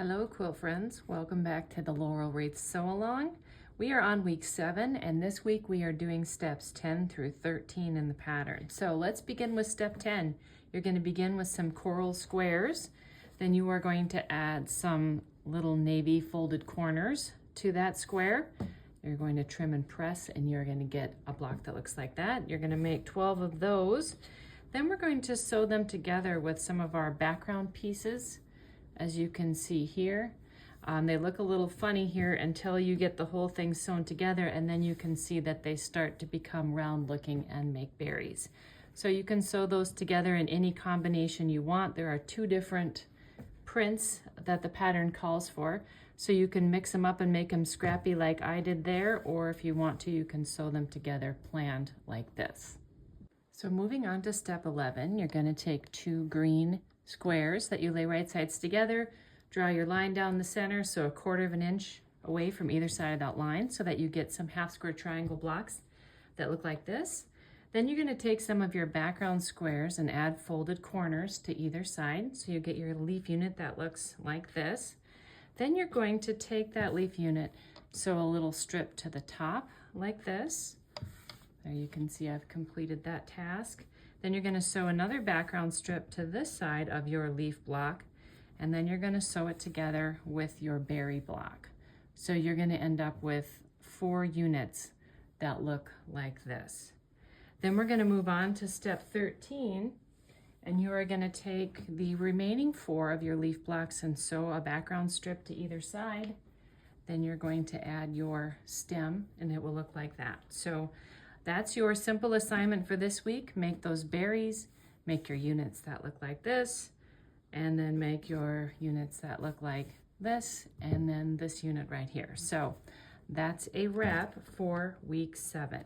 Hello quilt friends, welcome back to the Laurel Wreath Sew Along. We are on week 7 and this week we are doing steps 10 through 13 in the pattern. So let's begin with step 10. You're going to begin with some coral squares. Then you are going to add some little navy folded corners to that square. You're going to trim and press and you're going to get a block that looks like that. You're going to make 12 of those. Then we're going to sew them together with some of our background pieces. As you can see here, they look a little funny here until you get the whole thing sewn together, and then you can see that they start to become round looking and make berries. So you can sew those together in any combination you want. There are 2 different prints that the pattern calls for, so you can mix them up and make them scrappy like I did there, or if you want to, you can sew them together planned like this. So moving on to step 11, you're going to take 2 green squares that you lay right sides together, draw your line down the center, so 1/4 inch away from either side of that line so that you get some half square triangle blocks that look like this. Then you're going to take some of your background squares and add folded corners to either side so you get your leaf unit that looks like this. Then you're going to take that leaf unit, sew a little strip to the top like this. There you can see I've completed that task. Then you're going to sew another background strip to this side of your leaf block, and then you're going to sew it together with your berry block. So you're going to end up with 4 units that look like this. Then we're going to move on to step 13, and you are going to take the remaining 4 of your leaf blocks and sew a background strip to either side. Then you're going to add your stem, and it will look like that. So that's your simple assignment for this week. Make those berries, make your units that look like this, and then make your units that look like this, and then this unit right here. So that's a wrap for week 7.